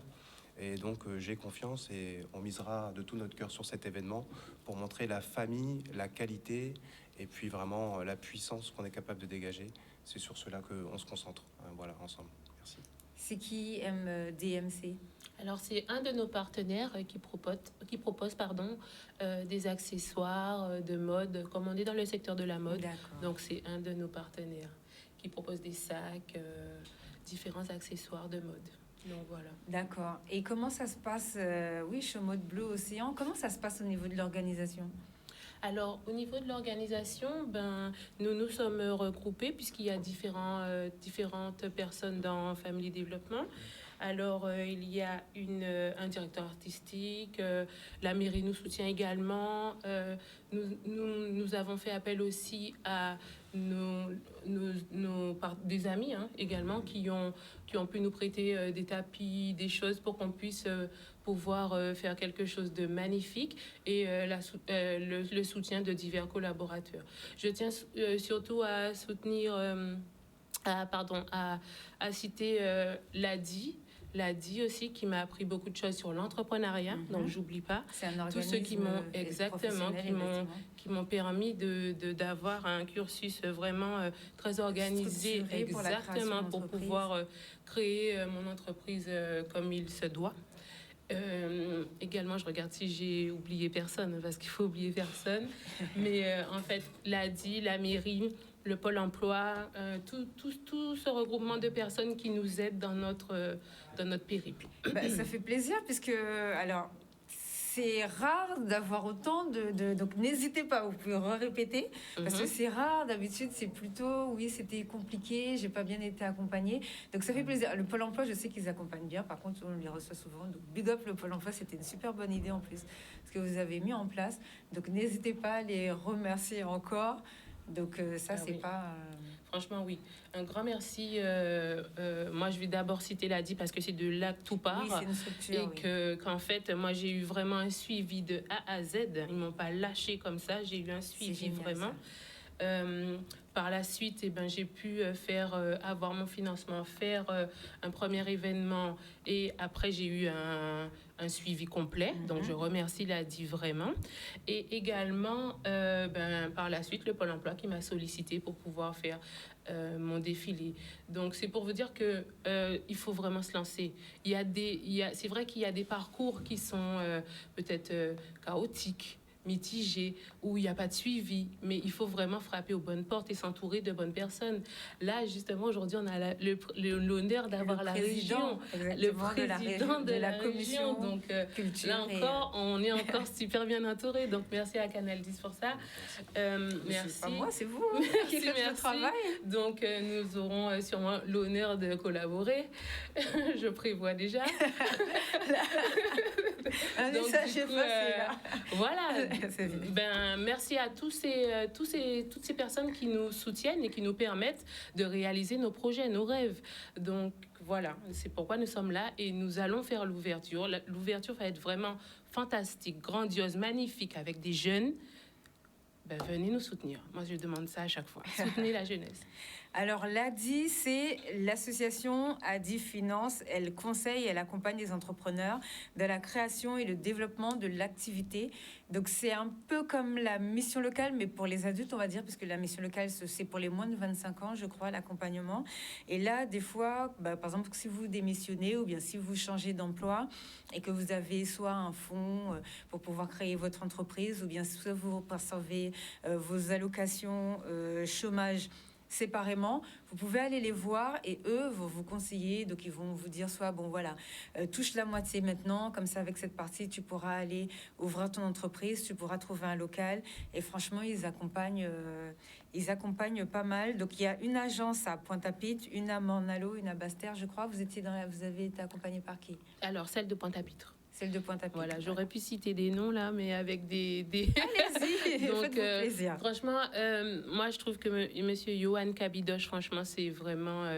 Et donc j'ai confiance et on misera de tout notre cœur sur cet événement pour montrer la famille, la qualité et puis vraiment la puissance qu'on est capable de dégager. C'est sur cela qu'on se concentre. Voilà, ensemble. Merci. C'est qui DMC? Alors, c'est un de nos partenaires qui propose des accessoires de mode, comme on est dans le secteur de la mode. D'accord. Donc, c'est un de nos partenaires qui propose des sacs, différents accessoires de mode. Donc, voilà. D'accord. Et comment ça se passe, Show Mode Bleu Océan, comment ça se passe au niveau de l'organisation? Alors, au niveau de l'organisation, nous nous sommes regroupés puisqu'il y a différentes personnes dans Family Développement. Alors, il y a un directeur artistique, la mairie nous soutient également. Nous avons fait appel aussi à des amis également qui ont pu nous prêter des tapis, des choses pour qu'on puisse pouvoir faire quelque chose de magnifique et le soutien de divers collaborateurs. Je tiens surtout à soutenir, à citer l'ADI aussi, qui m'a appris beaucoup de choses sur l'entrepreneuriat, donc j'oublie pas. C'est un Tous ceux qui m'ont professionnel, qui m'ont permis d'avoir un cursus vraiment très organisé, Structuré pour la création exactement pour d'entreprise. pouvoir créer mon entreprise comme il se doit. Également, je regarde si j'ai oublié personne, parce qu'il faut oublier personne. Mais en fait, l'ADI, la mairie, le Pôle emploi, tout ce regroupement de personnes qui nous aident dans notre périple. Ça fait plaisir, puisque alors c'est rare d'avoir autant donc n'hésitez pas, vous pouvez répéter parce que c'est rare. D'habitude c'est plutôt oui, c'était compliqué, j'ai pas bien été accompagnée, donc ça fait plaisir. Le Pôle emploi, je sais qu'ils accompagnent bien, par contre on les reçoit souvent, donc big up le Pôle emploi, c'était une super bonne idée en plus ce que vous avez mis en place, donc n'hésitez pas à les remercier encore. Donc ça c'est oui. pas Franchement, oui. Un grand merci. Moi, je vais d'abord citer l'ADI parce que c'est de là que tout part. oui, c'est une structure, Qu'en fait, moi, j'ai eu vraiment un suivi de A à Z. Ils m'ont pas lâché comme ça. J'ai eu un suivi génial, vraiment. Par la suite, j'ai pu avoir mon financement, faire un premier événement et après j'ai eu un suivi complet. Donc je remercie l'ADI vraiment. Et également, par la suite, le Pôle emploi qui m'a sollicité pour pouvoir faire mon défilé. Donc c'est pour vous dire que il faut vraiment se lancer. C'est vrai qu'il y a des parcours qui sont peut-être chaotiques, mitigé, où il n'y a pas de suivi, mais il faut vraiment frapper aux bonnes portes et s'entourer de bonnes personnes. Là, justement, aujourd'hui, on a l'honneur d'avoir la région, le président de la commission. Donc là encore, on est encore super bien entouré. Donc merci à Canal 10 pour ça. Merci. C'est pas moi, c'est vous qui faites le travail. Donc nous aurons sûrement l'honneur de collaborer. Je prévois déjà. Un message est passé là. Voilà. Merci à toutes ces personnes qui nous soutiennent et qui nous permettent de réaliser nos projets, nos rêves. Donc voilà, c'est pourquoi nous sommes là et nous allons faire l'ouverture. L'ouverture va être vraiment fantastique, grandiose, magnifique avec des jeunes. Venez nous soutenir. Moi, je demande ça à chaque fois. Soutenez la jeunesse. Alors, l'ADI, c'est l'association ADI Finance. Elle conseille, elle accompagne les entrepreneurs dans la création et le développement de l'activité. Donc, c'est un peu comme la mission locale, mais pour les adultes, on va dire, parce que la mission locale, c'est pour les moins de 25 ans, je crois, l'accompagnement. Et là, des fois, par exemple, si vous démissionnez ou bien si vous changez d'emploi et que vous avez soit un fonds pour pouvoir créer votre entreprise ou bien soit vous percevez vos allocations chômage séparément, vous pouvez aller les voir et eux vont vous conseiller. Donc ils vont vous dire soit touche la moitié maintenant, comme ça avec cette partie tu pourras aller ouvrir ton entreprise, tu pourras trouver un local. Et franchement ils accompagnent pas mal. Donc il y a une agence à Pointe-à-Pitre, une à Morne-à-l'Eau, une à Basse-Terre, je crois. Vous avez été accompagné par qui? Alors celle de Pointe-à-Pitre. Celle de Pointe-à-Pitre. Voilà, j'aurais pu citer des noms là, mais avec des... Allez-y, donc, faites-vous plaisir. Franchement, moi je trouve que Monsieur Johan Kabidoche, franchement, c'est vraiment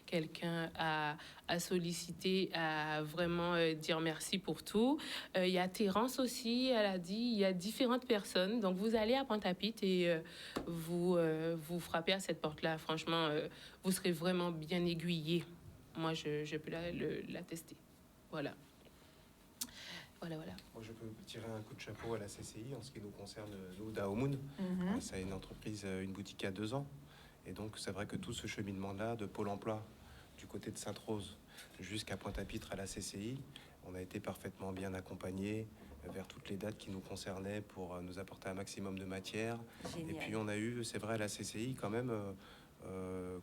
quelqu'un à solliciter, à vraiment dire merci pour tout. Il y a Terence aussi, elle a dit, il y a différentes personnes. Donc vous allez à Pointe-à-Pitre et vous frappez à cette porte-là. Franchement, vous serez vraiment bien aiguillé. Moi, je peux l'attester. Voilà. Voilà. Moi, je peux tirer un coup de chapeau à la CCI en ce qui nous concerne, nous, Daomoun. C'est une entreprise, une boutique à 2 ans. Et donc, c'est vrai que tout ce cheminement-là, de Pôle emploi, du côté de Sainte-Rose jusqu'à Pointe-à-Pitre à la CCI, on a été parfaitement bien accompagnés vers toutes les dates qui nous concernaient pour nous apporter un maximum de matière. Génial. Et puis, on a eu, c'est vrai, à la CCI, quand même,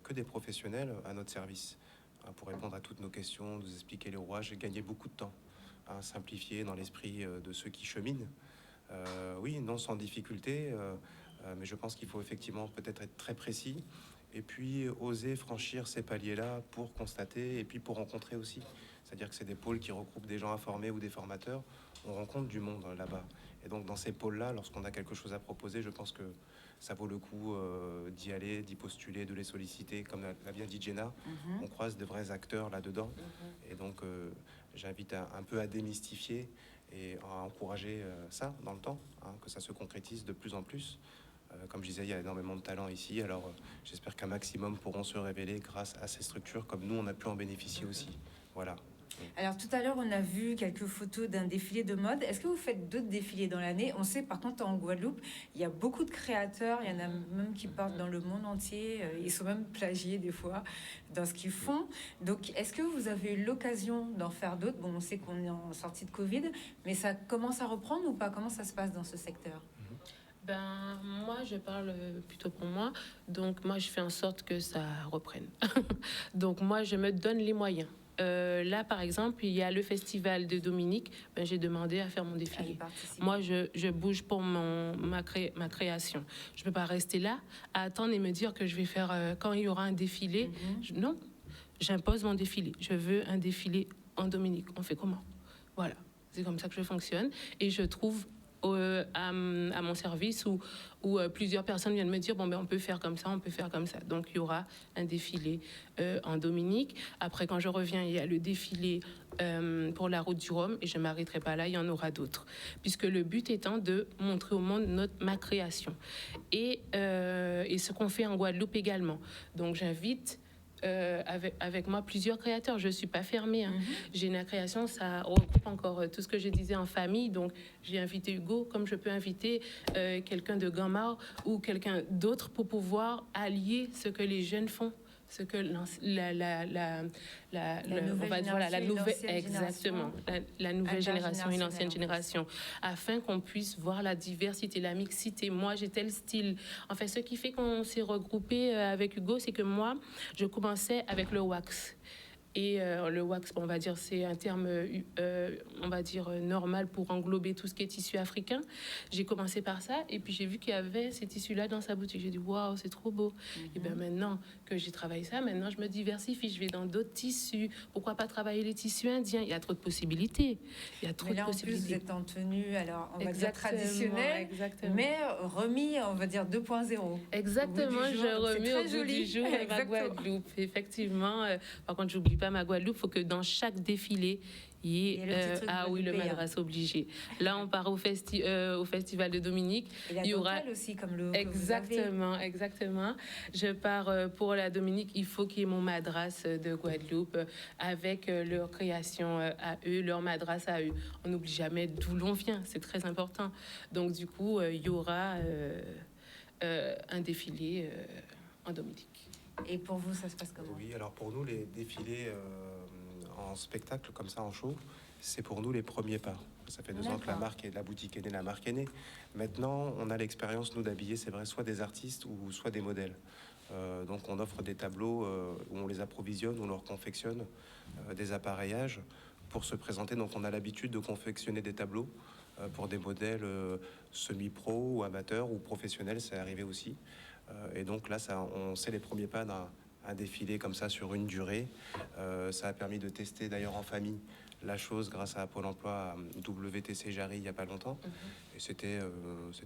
que des professionnels à notre service pour répondre à toutes nos questions, nous expliquer les rouages et gagner beaucoup de temps. Simplifier dans l'esprit de ceux qui cheminent. Oui, non sans difficulté, mais je pense qu'il faut effectivement peut-être être très précis et puis oser franchir ces paliers-là pour constater et puis pour rencontrer aussi. C'est-à-dire que c'est des pôles qui regroupent des gens informés ou des formateurs. On rencontre du monde là-bas. Et donc dans ces pôles-là, lorsqu'on a quelque chose à proposer, je pense que ça vaut le coup d'y aller, d'y postuler, de les solliciter. Comme l'a bien dit Jenna, on croise de vrais acteurs là-dedans. Et donc j'invite un peu à démystifier et à encourager ça dans le temps, que ça se concrétise de plus en plus. Comme je disais, il y a énormément de talents ici. Alors j'espère qu'un maximum pourront se révéler grâce à ces structures, comme nous, on a pu en bénéficier aussi. Voilà. Alors tout à l'heure, on a vu quelques photos d'un défilé de mode. Est-ce que vous faites d'autres défilés dans l'année? On sait par contre en Guadeloupe, il y a beaucoup de créateurs. Il y en a même qui partent dans le monde entier. Ils sont même plagiés des fois dans ce qu'ils font. Donc est-ce que vous avez eu l'occasion d'en faire d'autres? Bon, on sait qu'on est en sortie de Covid, mais ça commence à reprendre ou pas? Comment ça se passe dans ce secteur? Ben, moi, je parle plutôt pour moi. Donc, moi, je fais en sorte que ça reprenne. Donc, moi, je me donne les moyens. Là, par exemple, il y a le festival de Dominique. Ben, j'ai demandé à faire mon défilé. Moi, je bouge pour ma création. Je ne peux pas rester là à attendre et me dire que je vais faire quand il y aura un défilé. Non, j'impose mon défilé. Je veux un défilé en Dominique. On fait comment? Voilà, c'est comme ça que je fonctionne. Et je trouve à mon service où plusieurs personnes viennent me dire bon ben on peut faire comme ça, on peut faire comme ça. Donc il y aura un défilé en Dominique. Après quand je reviens, il y a le défilé pour la route du Rhum et je ne m'arrêterai pas là, il y en aura d'autres. Puisque le but étant de montrer au monde ma création et ce qu'on fait en Guadeloupe également. Donc j'invite avec moi plusieurs créateurs. Je ne suis pas fermée. J'ai une création, ça regroupe encore tout ce que je disais en famille. Donc, j'ai invité Hugo, comme je peux inviter quelqu'un de Gamar ou quelqu'un d'autre pour pouvoir allier ce que les jeunes font. Ce que la nouvelle génération et l'ancienne génération, afin qu'on puisse voir la diversité, la mixité. Moi, j'ai tel style. En fait, ce qui fait qu'on s'est regroupé avec Hugo, c'est que moi, je commençais avec le wax. Et le wax, on va dire, c'est un terme, on va dire, normal pour englober tout ce qui est tissu africain. J'ai commencé par ça, et puis j'ai vu qu'il y avait ces tissus-là dans sa boutique. J'ai dit, waouh, c'est trop beau. Et bien maintenant que j'ai travaillé ça, maintenant je me diversifie, je vais dans d'autres tissus. Pourquoi pas travailler les tissus indiens? Il y a trop de possibilités. Il y a trop mais là, de possibilités. En plus, vous êtes en tenue, alors on va dire traditionnelle, mais remis, on va dire 2.0. Exactement, je remets au goût du jour ma Guadeloupe. Effectivement, par contre, j'oublie pas ma Guadeloupe, il faut que dans chaque défilé, il y ait le madras obligé. Là, on part au festival de Dominique. Et il y aura aussi comme le exactement. Je pars pour la Dominique. Il faut qu'il y ait mon madras de Guadeloupe avec leur création à eux, leur madras à eux. On n'oublie jamais d'où l'on vient. C'est très important. Donc du coup, il y aura un défilé en Dominique. Et pour vous, ça se passe comment? Oui, alors pour nous, les défilés en spectacle comme ça, en show, c'est pour nous les premiers pas. Ça fait 2 ans que la boutique est née, la marque est née. Maintenant, on a l'expérience, nous, d'habiller, c'est vrai, soit des artistes ou soit des modèles. Donc on offre des tableaux où on les approvisionne, où on leur confectionne des appareillages pour se présenter. Donc on a l'habitude de confectionner des tableaux pour des modèles semi-pro ou amateurs ou professionnels, c'est arrivé aussi. Et donc là, on sait les premiers pas d'un défilé comme ça sur une durée. Ça a permis de tester d'ailleurs en famille la chose grâce à Pôle emploi, WTC Jarry, il n'y a pas longtemps. Et c'était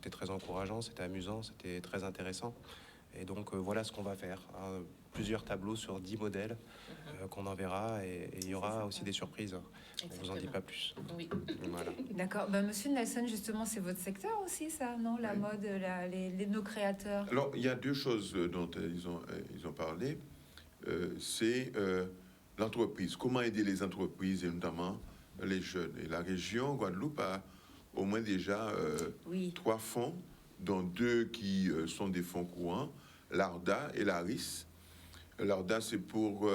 très encourageant, c'était amusant, c'était très intéressant. Et donc voilà ce qu'on va faire. Plusieurs tableaux sur 10 modèles qu'on enverra, et il y aura aussi des surprises. On ne vous en dit pas plus. Oui. Voilà. D'accord. Monsieur Nelson, justement, c'est votre secteur aussi, ça, non? La mode, nos créateurs. Alors, il y a 2 choses dont ils ont parlé. C'est l'entreprise. Comment aider les entreprises, et notamment les jeunes. Et la région Guadeloupe a au moins déjà 3 fonds, dont 2 qui sont des fonds courants, l'ARDA et l'ARIS. L'ARDA, c'est pour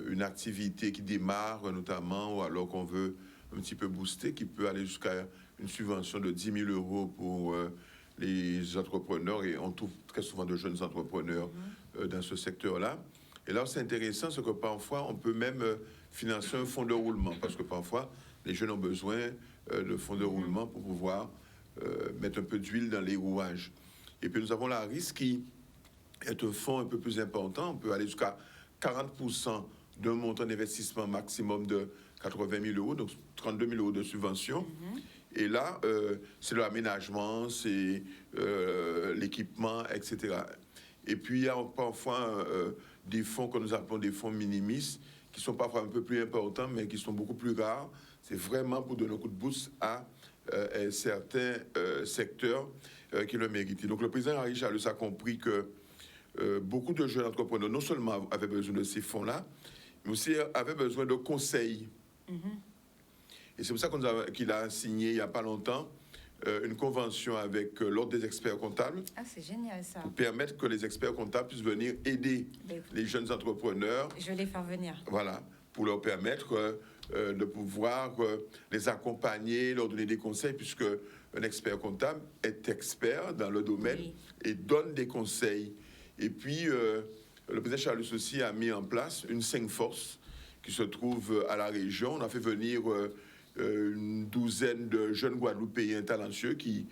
une activité qui démarre notamment, ou alors qu'on veut un petit peu booster, qui peut aller jusqu'à une subvention de 10 000 euros pour les entrepreneurs, et on trouve très souvent de jeunes entrepreneurs dans ce secteur-là. Et là, c'est intéressant, c'est que parfois, on peut même financer un fonds de roulement, parce que parfois, les jeunes ont besoin de fonds de roulement pour pouvoir mettre un peu d'huile dans les rouages. Et puis, nous avons la RIS qui est un fonds un peu plus important. On peut aller jusqu'à 40% d'un montant d'investissement maximum de 80 000 euros, donc 32 000 euros de subvention. Et là, c'est l'aménagement, c'est l'équipement, etc. Et puis, il y a parfois des fonds que nous appelons des fonds minimis, qui sont parfois un peu plus importants, mais qui sont beaucoup plus rares. C'est vraiment pour donner un coup de boost à certains secteurs qui le méritent. Donc, le président Henri Charles a compris que beaucoup de jeunes entrepreneurs, non seulement avaient besoin de ces fonds-là, mais aussi avaient besoin de conseils. Et c'est pour ça qu'il a signé, il n'y a pas longtemps, une convention avec l'Ordre des experts comptables. Ah, c'est génial ça. Pour permettre que les experts comptables puissent venir aider les jeunes entrepreneurs. Je vais les faire venir. Voilà, pour leur permettre de pouvoir les accompagner, leur donner des conseils, puisque un expert comptable est expert dans le domaine et donne des conseils. Et puis, le président Charles aussi a mis en place une 5 forces qui se trouve à la région. On a fait venir une douzaine de jeunes Guadeloupéens talentueux qui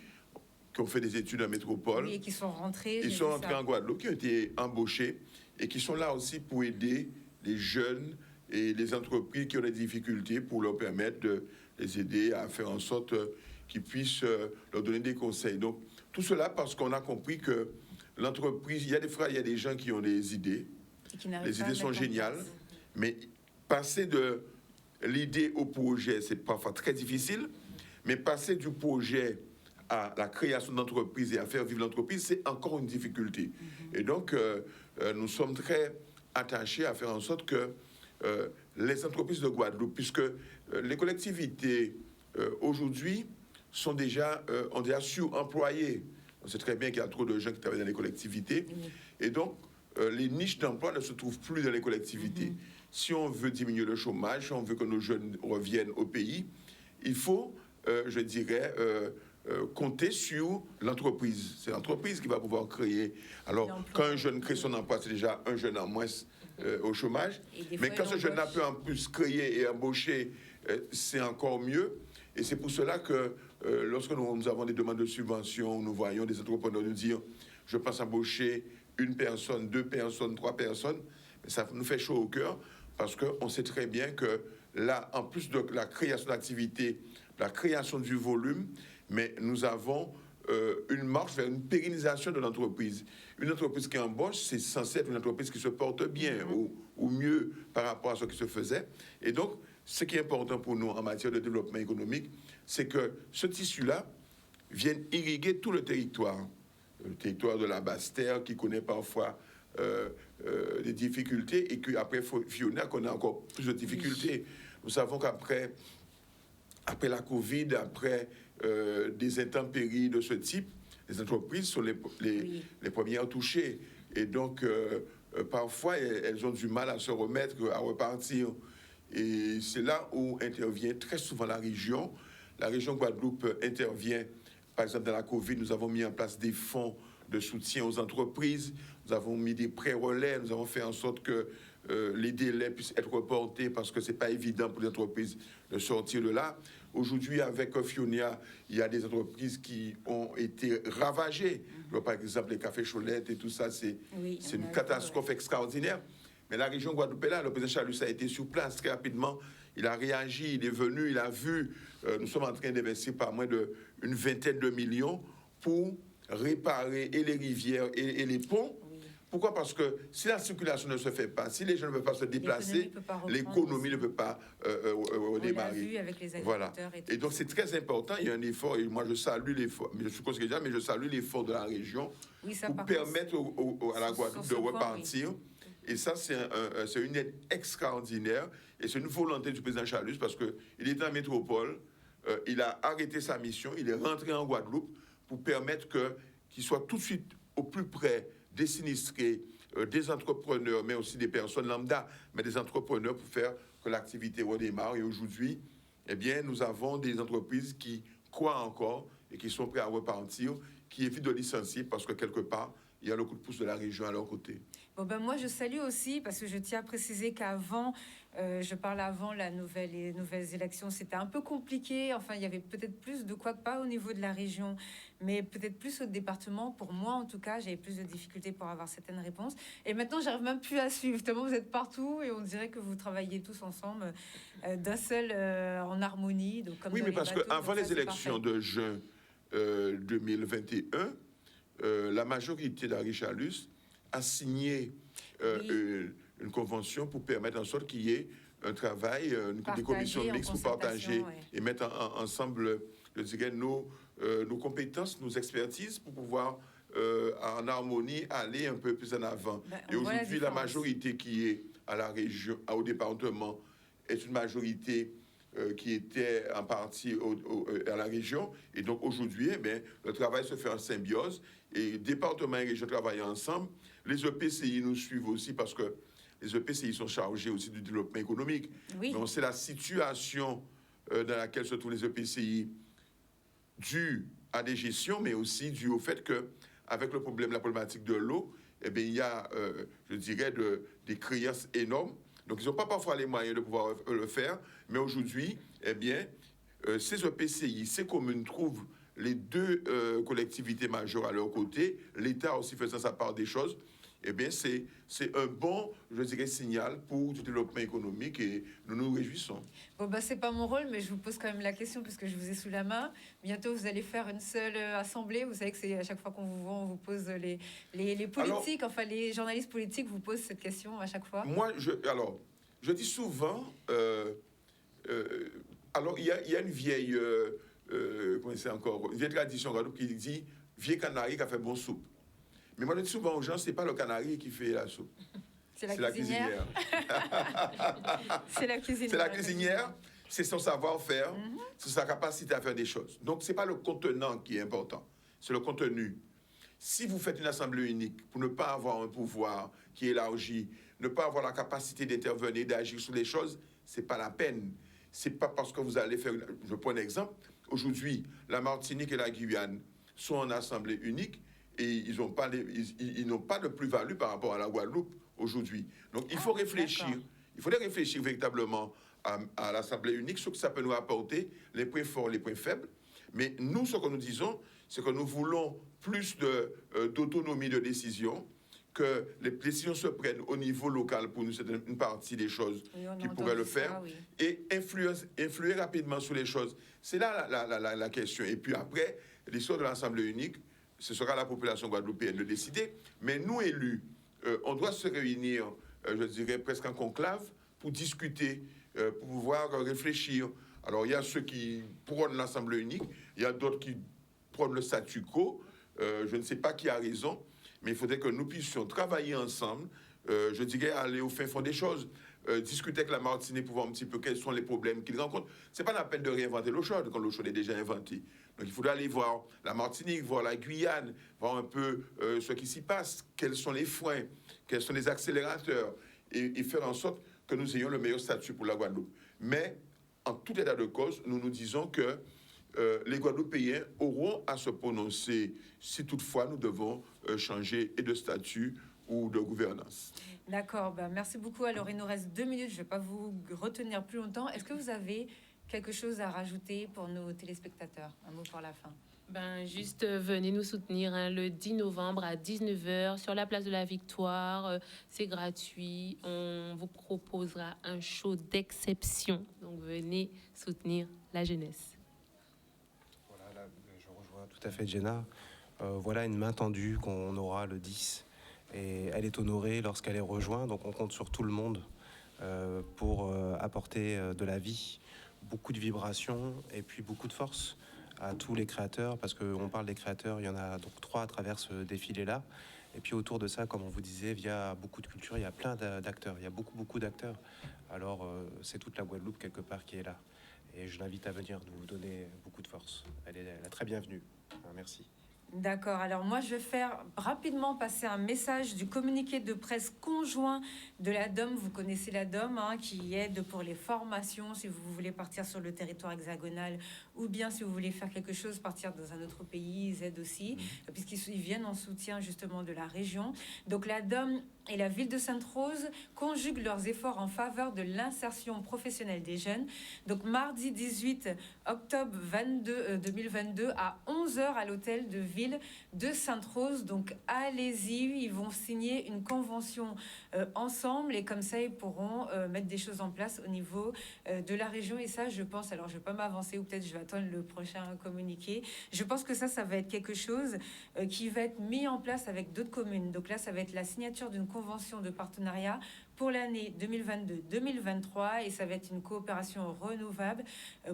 ont fait des études en métropole. Oui, et qui sont rentrés. Ils sont rentrés en Guadeloupe, qui ont été embauchés et qui sont là aussi pour aider les jeunes et les entreprises qui ont des difficultés, pour leur permettre de les aider à faire en sorte qu'ils puissent leur donner des conseils. Donc, tout cela parce qu'on a compris que l'entreprise, il y a des fois, il y a des gens qui ont des idées. Les idées sont géniales, mais passer de l'idée au projet, c'est parfois très difficile, mais passer du projet à la création d'entreprise et à faire vivre l'entreprise, c'est encore une difficulté. Et donc, nous sommes très attachés à faire en sorte que les entreprises de Guadeloupe, puisque les collectivités aujourd'hui ont déjà suremployés. On sait très bien qu'il y a trop de gens qui travaillent dans les collectivités. Et donc, les niches d'emploi ne se trouvent plus dans les collectivités. Si on veut diminuer le chômage, si on veut que nos jeunes reviennent au pays, il faut, je dirais, compter sur l'entreprise. C'est l'entreprise qui va pouvoir créer. Alors, quand un jeune crée son emploi, c'est déjà un jeune en moins au chômage. Mais quand ce jeune-là peut en plus créer et embaucher, c'est encore mieux. Et c'est pour cela que lorsque nous avons des demandes de subvention, nous voyons des entrepreneurs nous dire « je pense embaucher une personne, 2 personnes, 3 personnes », ça nous fait chaud au cœur parce qu'on sait très bien que là, en plus de la création d'activité, la création du volume, mais nous avons une marche vers une pérennisation de l'entreprise. Une entreprise qui embauche, c'est censé être une entreprise qui se porte bien ou mieux par rapport à ce qui se faisait. Et donc, ce qui est important pour nous en matière de développement économique, c'est que ce tissu-là vienne irriguer tout le territoire. Le territoire de la Basse-Terre qui connaît parfois des difficultés et qu'après Fiona connaît encore plus de difficultés. Nous savons qu'après la Covid, après des intempéries de ce type, les entreprises sont les premières touchées. Et donc, parfois, elles ont du mal à se remettre, à repartir. Et c'est là où intervient très souvent la région. La région Guadeloupe intervient, par exemple, dans la Covid, nous avons mis en place des fonds de soutien aux entreprises, nous avons mis des prêts relais, nous avons fait en sorte que les délais puissent être reportés parce que ce n'est pas évident pour les entreprises de sortir de là. Aujourd'hui, avec Fionia, il y a des entreprises qui ont été ravagées. Par exemple, les cafés Cholette et tout ça, c'est une catastrophe extraordinaire. Mais la région Guadeloupe est là, le président Charles a été sur place très rapidement. Il a réagi, il est venu, il a vu. Nous sommes en train d'investir par moins d'une vingtaine de millions pour réparer et les rivières et les ponts. Pourquoi? Parce que si la circulation ne se fait pas, si les gens ne peuvent pas se déplacer, l'économie ne peut pas redémarrer. On l'a vu avec les voilà. Et donc c'est très important, il y a un effort, et moi je salue l'effort, mais je suis conseiller déjà, mais je salue l'effort de la région pour permettre à la Guadeloupe de repartir. Et ça, c'est une aide extraordinaire, et c'est une volonté du président Charles, parce qu'il était en métropole, il a arrêté sa mission, il est rentré en Guadeloupe pour permettre qu'il soit tout de suite au plus près des sinistrés, des entrepreneurs, mais aussi des personnes lambda, mais des entrepreneurs pour faire que l'activité redémarre. Et aujourd'hui, eh bien, nous avons des entreprises qui croient encore et qui sont prêtes à repartir, qui évitent de licencier parce que quelque part, il y a le coup de pouce de la région à leur côté. Bon, ben moi, je salue aussi, parce que je tiens à préciser qu'avant, je parle avant les nouvelles élections, c'était un peu compliqué. Enfin, il y avait peut-être plus de quoi, pas au niveau de la région, mais peut-être plus au département. Pour moi, en tout cas, j'avais plus de difficultés pour avoir certaines réponses. Et maintenant, j'arrive même plus à suivre. Tellement vous êtes partout et on dirait que vous travaillez tous ensemble d'un seul en harmonie. Donc, comme Oui, dans mais les parce bateaux, qu'avant donc ça, les c'est élections parfait. de juin 2021, la majorité d'Arichalus a signé Oui. une convention pour permettre en sorte qu'il y ait un travail, des commissions Partager en mixtes pour partager concertation, ouais. et mettre ensemble, je dirais, nos compétences, nos expertises pour pouvoir, en harmonie, aller un peu plus en avant. Ben, Et on voit la aujourd'hui, la différence. majorité qui est à la région, au département, est une majorité qui était en partie à la région. Et donc aujourd'hui, eh bien, le travail se fait en symbiose et département et région travaillent ensemble. Les EPCI nous suivent aussi parce que les EPCI sont chargés aussi du développement économique. Oui. Donc c'est la situation dans laquelle se trouvent les EPCI due à des gestions, mais aussi due au fait que avec le problème, la problématique de l'eau, eh bien, il y a, je dirais, des créances énormes. Donc, ils n'ont pas parfois les moyens de pouvoir le faire. Mais aujourd'hui, eh bien, ces EPCI, ces communes trouvent les deux collectivités majeures à leur côté, l'État aussi faisant sa part des choses. Eh bien, c'est un bon, je dirais, signal pour le développement économique et nous nous réjouissons. Bon, bah, c'est pas mon rôle, mais je vous pose quand même la question puisque je vous ai sous la main. Bientôt, vous allez faire une seule assemblée. Vous savez que c'est à chaque fois qu'on vous voit, on vous pose les politiques, enfin les journalistes politiques vous posent cette question à chaque fois. Moi, je dis souvent, alors il y a une vieille, comment c'est encore, une vieille tradition en Guadeloupe qui dit vieux canari qui a fait bon soupe. Mais moi, je dis souvent aux gens, c'est pas le canari qui fait la soupe. C'est la cuisinière. C'est la cuisinière. C'est la cuisinière, c'est son savoir-faire, c'est sa capacité à faire des choses. Donc, c'est pas le contenant qui est important, c'est le contenu. Si vous faites une assemblée unique pour ne pas avoir un pouvoir qui est élargi, ne pas avoir la capacité d'intervenir, d'agir sur les choses, c'est pas la peine. C'est pas parce que vous allez faire... Je prends un exemple. Aujourd'hui, la Martinique et la Guyane sont en assemblée unique et ils n'ont pas de plus-value par rapport à la Guadeloupe aujourd'hui. Donc, il faut réfléchir. D'accord. Il faudrait réfléchir véritablement à l'assemblée unique, ce que ça peut nous apporter, les points forts, les points faibles. Mais nous, ce que nous disons, c'est que nous voulons plus d'autonomie de décision, que les décisions se prennent au niveau local pour nous, c'est une partie des choses qui pourraient le faire, oui. et influer rapidement sur les choses. C'est là la question. Et puis après, l'histoire de l'Assemblée unique, ce sera la population guadeloupéenne de décider. Mais nous, élus, on doit se réunir, je dirais, presque en conclave pour discuter, pour pouvoir réfléchir. Alors, il y a ceux qui prônent l'Assemblée unique, il y a d'autres qui prônent le statu quo. Je ne sais pas qui a raison, mais il faudrait que nous puissions travailler ensemble, je dirais aller au fin fond des choses, discuter avec la Martinique pour voir un petit peu quels sont les problèmes qu'ils rencontrent. Ce n'est pas la peine de réinventer l'eau chaude quand l'eau chaude est déjà inventée. Donc il faudrait aller voir la Martinique, voir la Guyane, voir un peu ce qui s'y passe, quels sont les freins, quels sont les accélérateurs, et faire en sorte que nous ayons le meilleur statut pour la Guadeloupe. Mais en tout état de cause, nous nous disons que les Guadeloupéens auront à se prononcer si toutefois nous devons changer et de statut ou de gouvernance. D'accord, ben merci beaucoup. Alors, il nous reste 2 minutes, je ne vais pas vous retenir plus longtemps. Est-ce que vous avez quelque chose à rajouter pour nos téléspectateurs? Un mot pour la fin. Ben, juste venez nous soutenir le 10 novembre à 19h sur la place de la Victoire. C'est gratuit. On vous proposera un show d'exception. Donc, venez soutenir la jeunesse. Voilà, là, je rejoins tout à fait Jenna. Voilà une main tendue qu'on aura le 10. Et elle est honorée lorsqu'elle est rejointe. Donc, on compte sur tout le monde pour apporter de la vie, beaucoup de vibrations et puis beaucoup de force à tous les créateurs, parce qu'on parle des créateurs, il y en a donc 3 à travers ce défilé-là. Et puis autour de ça, comme on vous disait, via beaucoup de cultures, il y a plein d'acteurs, il y a beaucoup d'acteurs. Alors c'est toute la Guadeloupe quelque part qui est là. Et je l'invite à venir nous donner beaucoup de force. Elle est très bienvenue. Merci. D'accord. Alors moi, je vais faire rapidement passer un message du communiqué de presse conjoint de la DOM. Vous connaissez la DOM, hein, qui aide pour les formations, si vous voulez partir sur le territoire hexagonal, ou bien si vous voulez faire quelque chose, partir dans un autre pays, ils aident aussi, puisqu'ils viennent en soutien justement de la région. Donc la DOM et la ville de Sainte-Rose conjuguent leurs efforts en faveur de l'insertion professionnelle des jeunes. Donc mardi 18 octobre 2022 à 11h à l'hôtel de ville de Sainte-Rose. Donc allez-y, ils vont signer une convention ensemble et comme ça ils pourront mettre des choses en place au niveau de la région. Et ça, je pense, alors je ne vais pas m'avancer ou peut-être je vais attendre le prochain communiqué. Je pense que ça va être quelque chose qui va être mis en place avec d'autres communes. Donc là, ça va être la signature d'une convention de partenariat pour l'année 2022-2023 et ça va être une coopération renouvelable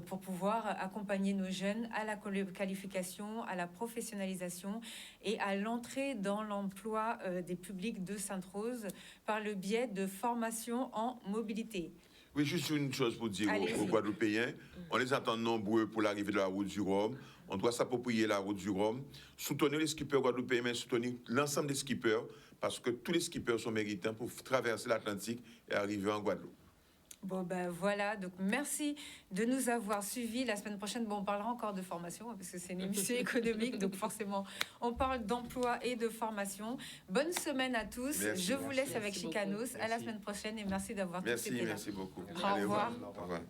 pour pouvoir accompagner nos jeunes à la qualification, à la professionnalisation et à l'entrée dans l'emploi des publics de Sainte-Rose par le biais de formations en mobilité. Oui, juste une chose pour dire aux Guadeloupéens. On les attend nombreux pour l'arrivée de la route du Rhum. On doit s'approprier la route du Rhum. Soutenir les skippers guadeloupéens, mais soutenir l'ensemble des skippers, parce que tous les skippers sont méritants pour traverser l'Atlantique et arriver en Guadeloupe. Bon, ben voilà, donc merci de nous avoir suivis. La semaine prochaine, on parlera encore de formation, parce que c'est une émission économique, donc forcément, on parle d'emploi et de formation. Bonne semaine à tous. Je vous laisse avec Chicanos. À la semaine prochaine et merci d'avoir tous été là. Merci beaucoup. Au revoir. Au revoir.